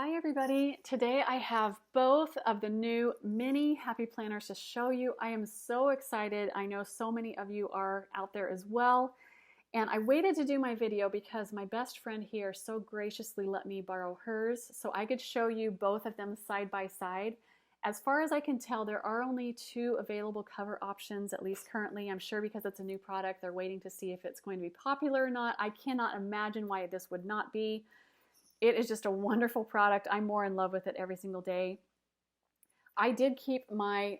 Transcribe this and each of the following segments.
Hi everybody. Today I have both of the new mini happy planners to show you. I am so excited. I know so many of you are out there as well. And I waited to do my video because my best friend here so graciously let me borrow hers so I could show you both of them side by side. As far as I can tell, there are only two available cover options, at least currently. I'm sure because it's a new product, they're waiting to see if it's going to be popular or not. I cannot imagine why this would not be. It is just a wonderful product. I'm more in love with it every single day. I did keep my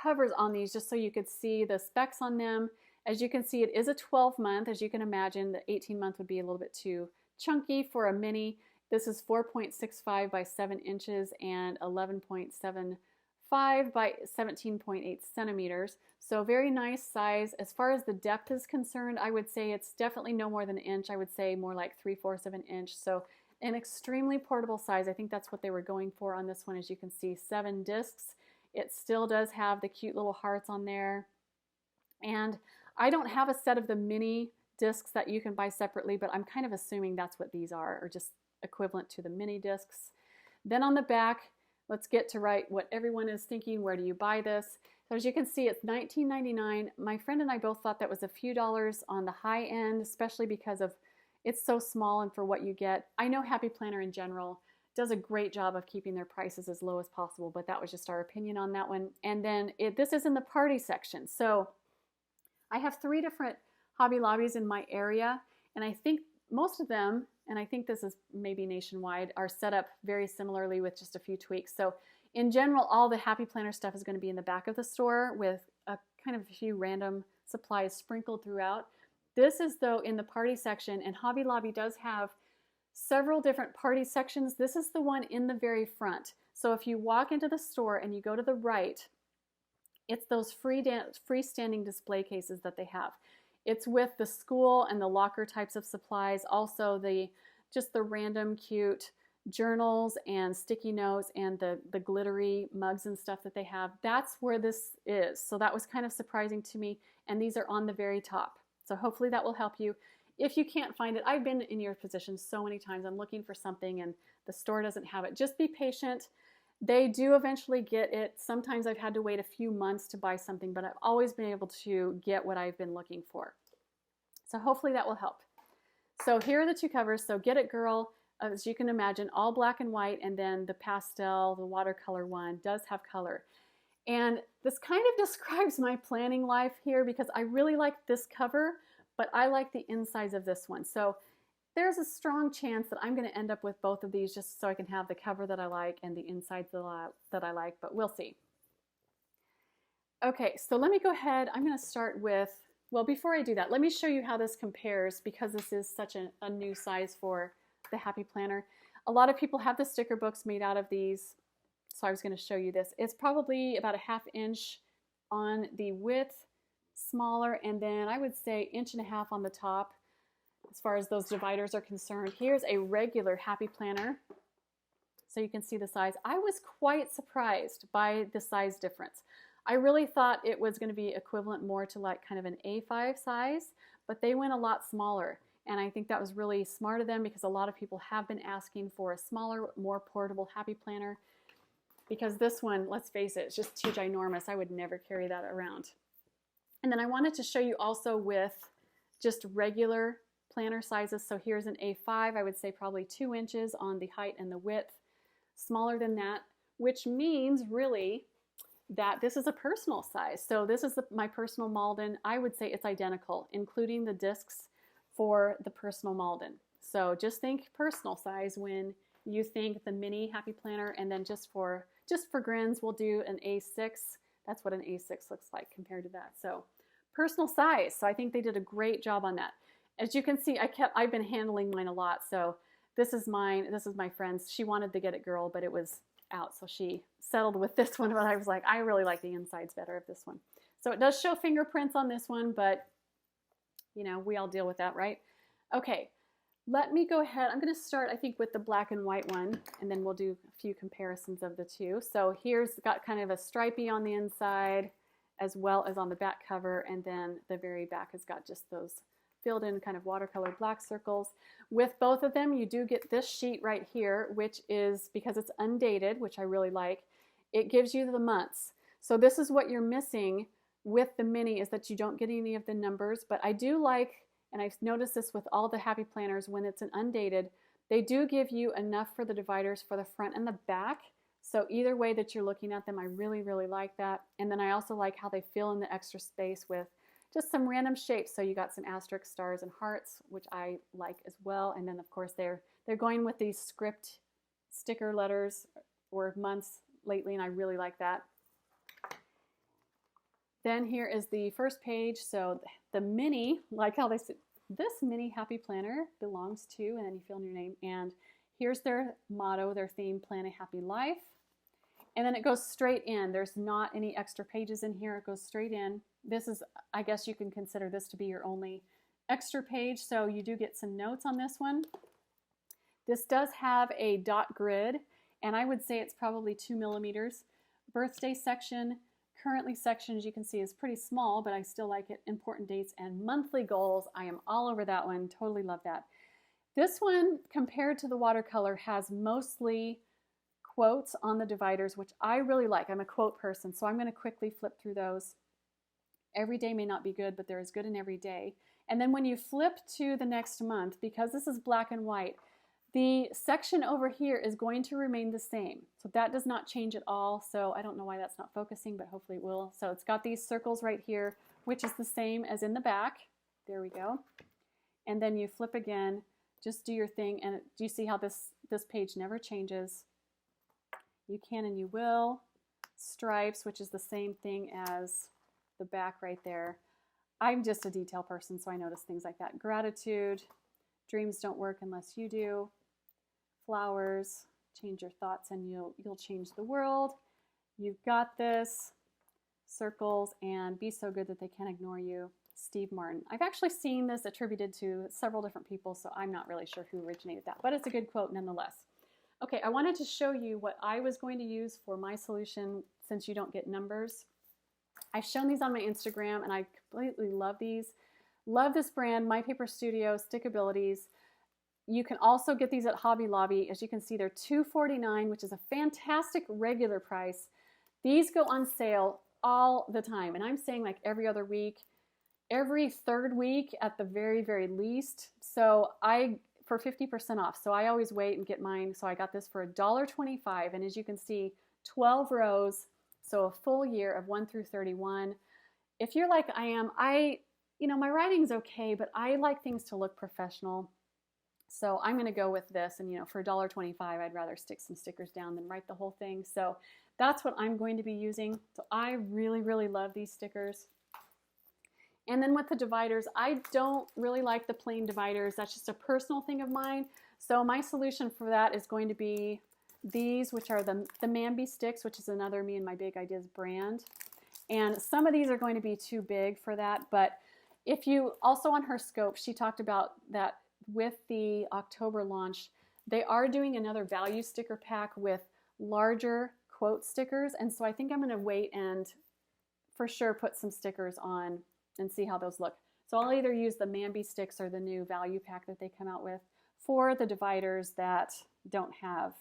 covers on these just so you could see the specs on them. As you can see, it is a 12-month. As you can imagine, the 18-month would be a little bit too chunky for a mini. This is 4.65 by 7 inches and 11.75 by 17.8 centimeters. So very nice size. As far as the depth is concerned, I would say it's definitely no more than an inch. I would say more like 3/4 of an inch. So an extremely portable size. I think that's what they were going for on this one. As you can see, 7 discs. It still does have the cute little hearts on there. And I don't have a set of the mini discs that you can buy separately, but I'm kind of assuming that's what these are, or just equivalent to the mini discs. Then on the back, let's get to what everyone is thinking. Where do you buy this? So as you can see, it's $19.99. My friend and I both thought that was a few dollars on the high end, especially because of it's so small and for what you get. I know Happy Planner in general does a great job of keeping their prices as low as possible, but that was just our opinion on that one. And then this is in the party section. So I have 3 different Hobby Lobbies in my area, and I think most of them, and I think this is maybe nationwide, are set up very similarly with just a few tweaks. So in general, all the Happy Planner stuff is going to be in the back of the store with a kind of a few random supplies sprinkled throughout. This is though in the party section, and Hobby Lobby does have several different party sections. This is the one in the very front. So if you walk into the store and you go to the right, it's those freestanding display cases that they have. It's with the school and the locker types of supplies, also just the random cute journals and sticky notes and the glittery mugs and stuff that they have. That's where this is. So that was kind of surprising to me, and these are on the very top. So hopefully that will help you. If you can't find it, I've been in your position so many times. I'm looking for something and the store doesn't have it. Just be patient. They do eventually get it. Sometimes I've had to wait a few months to buy something, but I've always been able to get what I've been looking for. So hopefully that will help. So here are the 2 covers. So Get It Girl, as you can imagine, all black and white, and then the pastel, the watercolor one does have color. And this kind of describes my planning life here because I really like this cover, but I like the insides of this one. So there's a strong chance that I'm going to end up with both of these just so I can have the cover that I like and the insides that I like, but we'll see. Okay, so let me go ahead. I'm going to start with, well, before I do that, let me show you how this compares because this is such a new size for the Happy Planner. A lot of people have the sticker books made out of these, so I was going to show you this. It's probably about a 1/2 inch on the width, smaller, and then I would say 1.5 inches on the top. As far as those dividers are concerned, here's a regular Happy Planner. So you can see the size. I was quite surprised by the size difference. I really thought it was going to be equivalent more to like kind of an A5 size, but they went a lot smaller. And I think that was really smart of them because a lot of people have been asking for a smaller, more portable Happy Planner. Because this one, let's face it, it's just too ginormous. I would never carry that around. And then I wanted to show you also with just regular planner sizes. So here's an A5, I would say probably 2 inches on the height and the width, smaller than that, which means really that this is a personal size. So this is my personal Malden. I would say it's identical, including the discs for the personal Malden. So just think personal size when you think the mini Happy Planner, and then just for grins, we'll do an A6. That's what an A6 looks like compared to that. So personal size. So I think they did a great job on that. As you can see, I've been handling mine a lot. So this is mine. This is my friend's. She wanted the Get It Girl, but it was out, so she settled with this one. But I was like, I really like the insides better of this one. So it does show fingerprints on this one, but you know, we all deal with that, right? Okay, let me go ahead. I'm going to start, I think, with the black and white one, and then we'll do a few comparisons of the 2. So here's got kind of a stripey on the inside, as well as on the back cover, and then the very back has got just those filled in kind of watercolor black circles. With both of them, you do get this sheet right here, which is, because it's undated, which I really like, it gives you the months. So this is what you're missing with the mini, is that you don't get any of the numbers. But I do like, and I've noticed this with all the happy planners, when it's an undated, they do give you enough for the dividers for the front and the back. So either way that you're looking at them, I really, really like that. And then I also like how they fill in the extra space with just some random shapes. So you got some asterisks, stars, and hearts, which I like as well. And then of course they're going with these script sticker letters or months lately, and I really like that. Then here is the first page. So the mini, like how they said, this mini happy planner belongs to, and then you fill in your name. And here's their motto, their theme, plan a happy life. And then it goes straight in. There's not any extra pages in here. It goes straight in. This is, I guess you can consider this to be your only extra page. So you do get some notes on this one. This does have a dot grid, and I would say it's probably 2 millimeters. Birthday section, currently section, as you can see, is pretty small, but I still like it. Important dates and monthly goals. I am all over that one. Totally love that. This one, compared to the watercolor, has mostly quotes on the dividers, which I really like. I'm a quote person, so I'm going to quickly flip through those. Every day may not be good, but there is good in every day. And then when you flip to the next month, because this is black and white, the section over here is going to remain the same. So that does not change at all. So I don't know why that's not focusing, but hopefully it will. So it's got these circles right here, which is the same as in the back. There we go. And then you flip again, just do your thing. And do you see how this page never changes? You can and you will. Stripes, which is the same thing as the back right there. I'm just a detail person, so I notice things like that. Gratitude, dreams don't work unless you do. Flowers, change your thoughts and you'll change the world. You've got this. Circles, and be so good that they can't ignore you. Steve Martin. I've actually seen this attributed to several different people, so I'm not really sure who originated that, but it's a good quote nonetheless. Okay, I wanted to show you what I was going to use for my solution since you don't get numbers. I've shown these on my Instagram, and I completely love these. Love this brand, My Paper Studio, Stickabilities. You can also get these at Hobby Lobby. As you can see, they're $2.49, which is a fantastic regular price. These go on sale all the time, and I'm saying like every other week, every third week at the very, very least. So for 50% off. So I always wait and get mine. So I got this for $1.25, and as you can see, 12 rows. So a full year of 1 through 31. If you're like I am, my writing's okay, but I like things to look professional. So I'm going to go with this, and for $1.25, I'd rather stick some stickers down than write the whole thing. So that's what I'm going to be using. So I really, really love these stickers. And then with the dividers, I don't really like the plain dividers. That's just a personal thing of mine. So my solution for that is going to be these, which are the Mambi sticks, which is another Me and My Big Ideas brand. And some of these are going to be too big for that. But if you, also on her scope, she talked about that with the October launch, they are doing another value sticker pack with larger quote stickers. And so I think I'm going to wait and for sure put some stickers on and see how those look. So I'll either use the Mambi sticks or the new value pack that they come out with for the dividers that don't have,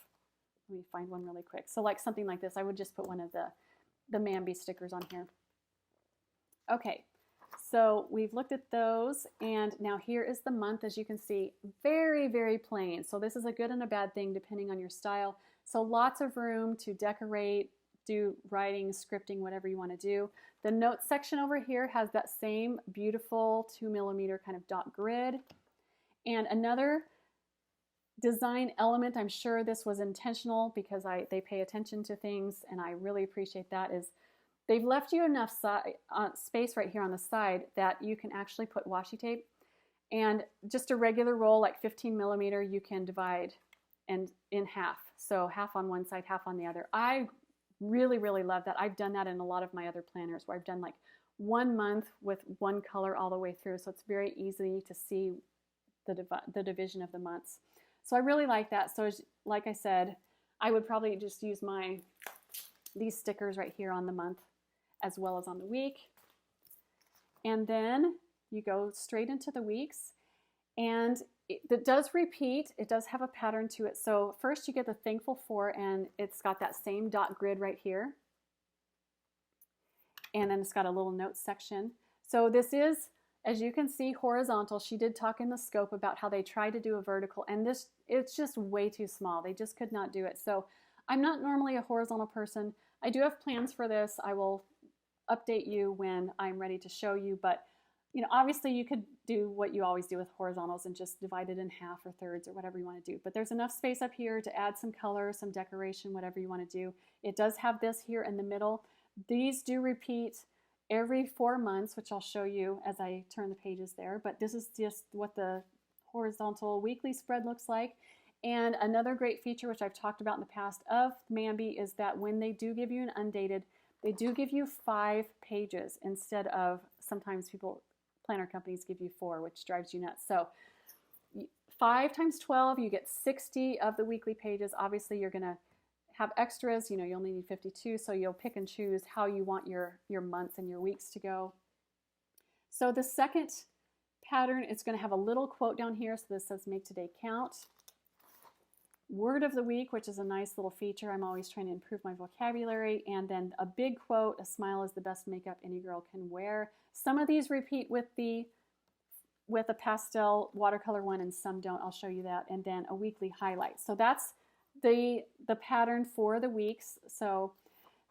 let me find one really quick. So like something like this, I would just put one of the Mambi stickers on here. Okay, so we've looked at those, and now here is the month. As you can see, very, very plain. So this is a good and a bad thing depending on your style. So lots of room to decorate, do writing, scripting, whatever you want to do. The notes section over here has that same beautiful 2 millimeter kind of dot grid. And another design element, I'm sure this was intentional because they pay attention to things, and I really appreciate that, is they've left you enough space right here on the side that you can actually put washi tape. And just a regular roll, like 15 millimeter, you can divide and in half. So half on one side, half on the other. I really, really love that. I've done that in a lot of my other planners where I've done like 1 month with one color all the way through. So it's very easy to see the division of the months. So I really like that. So like I said, I would probably just use these stickers right here on the month as well as on the week. And then you go straight into the weeks, and it does repeat. It does have a pattern to it. So first you get the thankful for, and it's got that same dot grid right here. And then it's got a little notes section. So this is, as you can see, horizontal. She did talk in the scope about how they tried to do a vertical, and this, it's just way too small. They just could not do it. So I'm not normally a horizontal person. I do have plans for this. I will update you when I'm ready to show you, but you know, obviously you could do what you always do with horizontals and just divide it in half or thirds or whatever you want to do. But there's enough space up here to add some color, some decoration, whatever you want to do. It does have this here in the middle. These do repeat every 4 months, which I'll show you as I turn the pages there. But this is just what the horizontal weekly spread looks like. And another great feature, which I've talked about in the past of Mambi, is that when they do give you an undated, they do give you 5 pages instead of sometimes planner companies give you 4, which drives you nuts. So 5 times 12, you get 60 of the weekly pages. Obviously, you're going to have extras. You know, you only need 52, so you'll pick and choose how you want your months and your weeks to go. So the second pattern is going to have a little quote down here. So this says, make today count. Word of the week, which is a nice little feature. I'm always trying to improve my vocabulary. And then a big quote, a smile is the best makeup any girl can wear. Some of these repeat with a pastel watercolor one, and some don't. I'll show you that. And then a weekly highlight. So that's the pattern for the weeks. So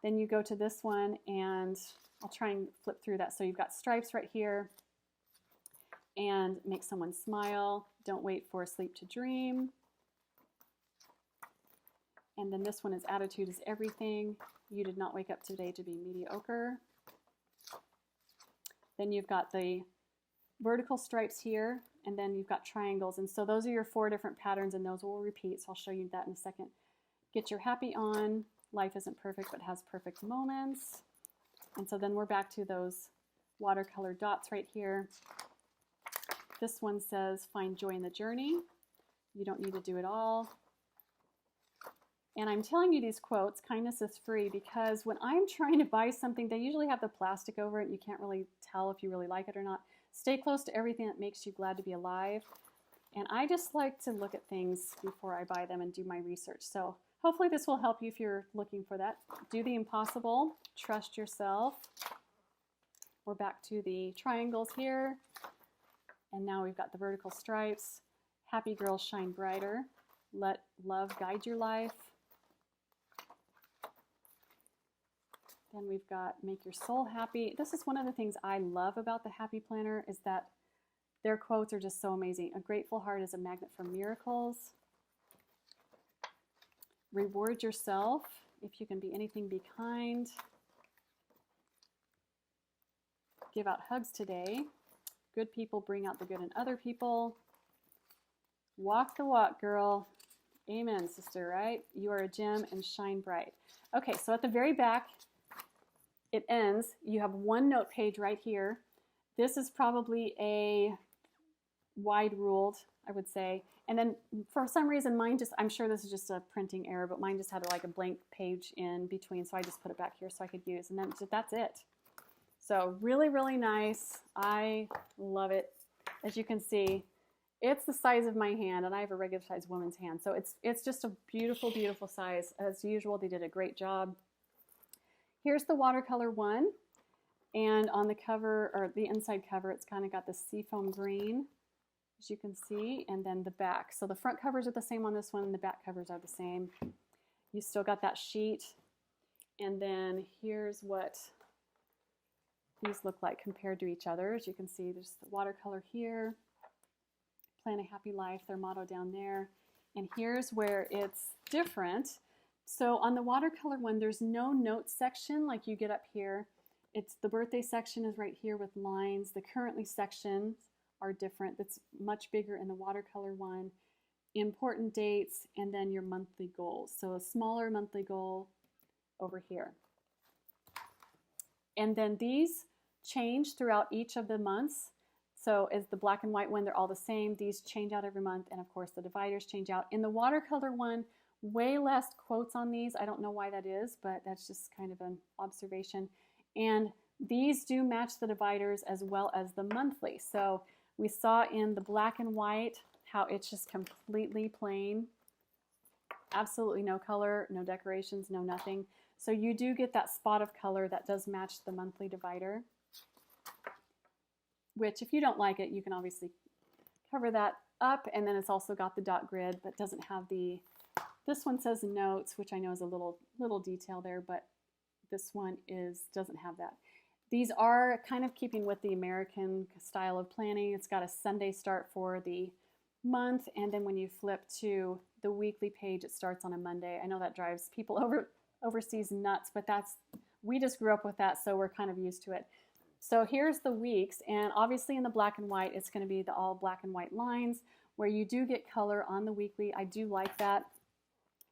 then you go to this one, and I'll try and flip through that. So you've got stripes right here, and make someone smile. Don't wait for sleep to dream. And then this one is attitude is everything. You did not wake up today to be mediocre. Then you've got the vertical stripes here, and then you've got triangles. And so those are your 4 different patterns, and those will repeat. So I'll show you that in a second. Get your happy on. Life isn't perfect, but has perfect moments. And so then we're back to those watercolor dots right here. This one says, find joy in the journey. You don't need to do it all. And I'm telling you these quotes, kindness is free, because when I'm trying to buy something, they usually have the plastic over it, and you can't really tell if you really like it or not. Stay close to everything that makes you glad to be alive. And I just like to look at things before I buy them and do my research. So hopefully this will help you if you're looking for that. Do the impossible. Trust yourself. We're back to the triangles here. And now we've got the vertical stripes. Happy girls shine brighter. Let love guide your life. Then we've got make your soul happy. This is one of the things I love about the Happy Planner, is that their quotes are just so amazing. A grateful heart is a magnet for miracles. Reward yourself. If you can be anything, be kind. Give out hugs today. Good people bring out the good in other people. Walk the walk, girl. Amen, sister, right? You are a gem and shine bright. Okay, so at the very back, it ends. You have 1 note page right here. This is probably a wide ruled, I would say. And then for some reason, mine just, I'm sure this is just a printing error, but mine just had like a blank page in between. So I just put it back here so I could use, and then that's it. So really, really nice. I love it. As you can see, it's the size of my hand, and I have a regular size woman's hand. So it's just a beautiful, beautiful size. As usual, they did a great job. Here's the watercolor one, and on the cover, or the inside cover, it's kind of got the seafoam green, as you can see, and then the back. So the front covers are the same on this one, and the back covers are the same. You still got that sheet, and then here's what these look like compared to each other. As you can see, there's the watercolor here, plan a happy life, their motto down there, and here's where it's different. So on the watercolor one, there's no notes section like you get up here. It's the birthday section is right here with lines. The currently sections are different. That's much bigger in the watercolor one. Important dates, and then your monthly goals. So a smaller monthly goal over here. And then these change throughout each of the months. So as the black and white one, they're all the same. These change out every month, and of course the dividers change out. In the watercolor one, way less quotes on these. I don't know why that is, but that's just kind of an observation. And These do match the dividers as well as the monthly. So we saw in the black and white how it's just completely plain, absolutely no color, no decorations, no nothing. So you do get that spot of color that does match the monthly divider, which if you don't like it, you can obviously cover that up. And then it's also got the dot grid, but doesn't have the, this one says notes, which I know is a little detail there, but this one doesn't have that. These are kind of keeping with the American style of planning. It's got a Sunday start for the month, and then when you flip to the weekly page, it starts on a Monday. I know that drives people overseas nuts, but we just grew up with that, so we're kind of used to it. So here's the weeks, and obviously in the black and white, it's going to be the all black and white lines where you do get color on the weekly. I do like that.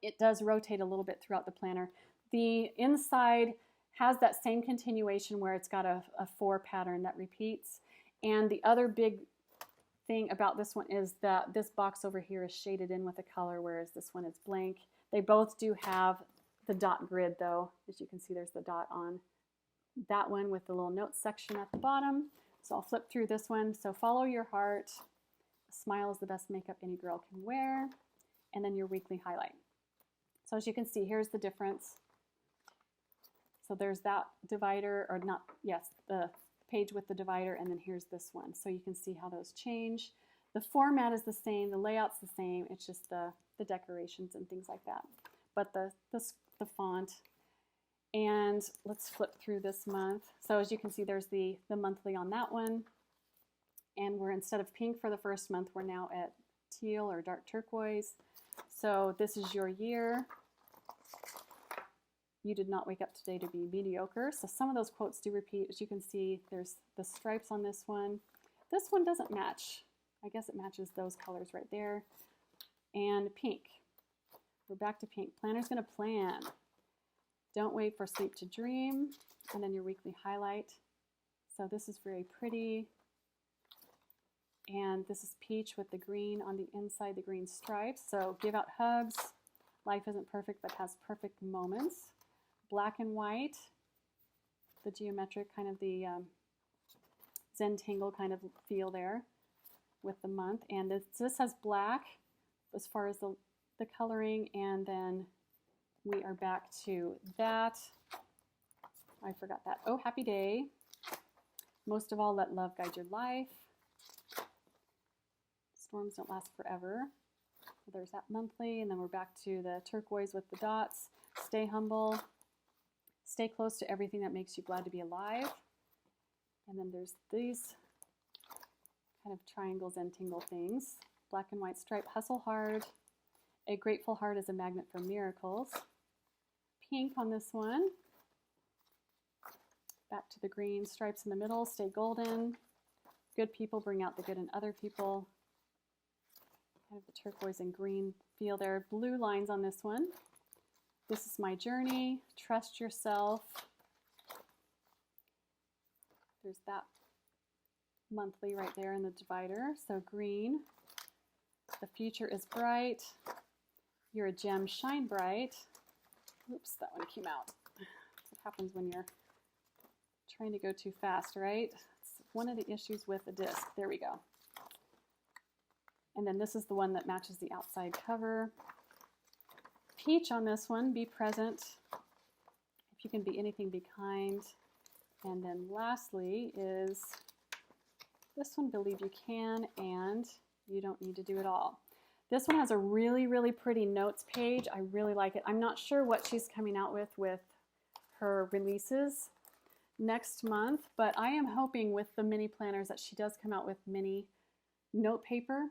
It does rotate a little bit throughout the planner. The inside has that same continuation where it's got a 4 pattern that repeats. And the other big thing about this one is that this box over here is shaded in with a color, whereas this one is blank. They both do have the dot grid though. As you can see, there's the dot on that one with the little notes section at the bottom. So I'll flip through this one. So follow your heart. A smile is the best makeup any girl can wear. And then your weekly highlight. So as you can see, here's the difference. So there's that divider, or not, yes, the page with the divider, and then here's this one. So you can see how those change. The format is the same, the layout's the same, it's just the decorations and things like that. But the font. And let's flip through this month. So as you can see, there's the monthly on that one. And we're, instead of pink for the first month, we're now at teal or dark turquoise. So this is your year. You did not wake up today to be mediocre. So some of those quotes do repeat. As you can see, there's the stripes on this one. This one doesn't match. I guess it matches those colors right there. And pink. We're back to pink. Planner's gonna plan. Don't wait for sleep to dream. And then your weekly highlight. So this is very pretty. And this is peach with the green on the inside, the green stripes. So give out hugs. Life isn't perfect, but has perfect moments. Black and white, the geometric kind of the Zentangle kind of feel there with the month. And this has black as far as the coloring, and then we are back to that. I forgot that. Oh, happy day. Most of all, let love guide your life. Storms don't last forever. So there's that monthly, and then we're back to the turquoise with the dots. Stay humble. Stay close to everything that makes you glad to be alive. And then there's these kind of triangles and tingle things. Black and white stripe, hustle hard. A grateful heart is a magnet for miracles. Pink on this one. Back to the green stripes in the middle, stay golden. Good people bring out the good in other people. Kind of the turquoise and green feel there. Blue lines on this one. This is my journey. Trust yourself. There's that monthly right there in the divider. So green. The future is bright. You're a gem, shine bright. Oops, that one came out. What happens when you're trying to go too fast, right? It's one of the issues with the disc. There we go. And then this is the one that matches the outside cover. Peach on this one, be present. If you can be anything, be kind. And then lastly is this one, believe you can, and you don't need to do it all. This one has a really, really pretty notes page. I really like it. I'm not sure what she's coming out with her releases next month, but I am hoping with the mini planners that she does come out with mini note paper.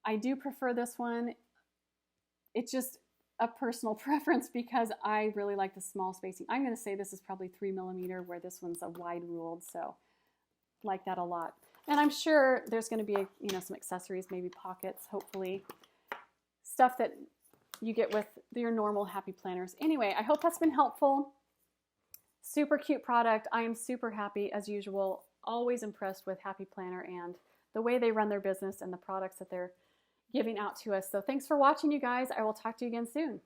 I do prefer this one. It's just a personal preference because I really like the small spacing. I'm going to say this is probably 3mm, where this one's a wide ruled, so like that a lot. And I'm sure there's going to be some accessories, maybe pockets, hopefully. Stuff that you get with your normal happy planners. Anyway, I hope that's been helpful. Super cute product. I am super happy as usual. Always impressed with Happy Planner and the way they run their business and the products that they're giving out to us. So thanks for watching, you guys. I will talk to you again soon.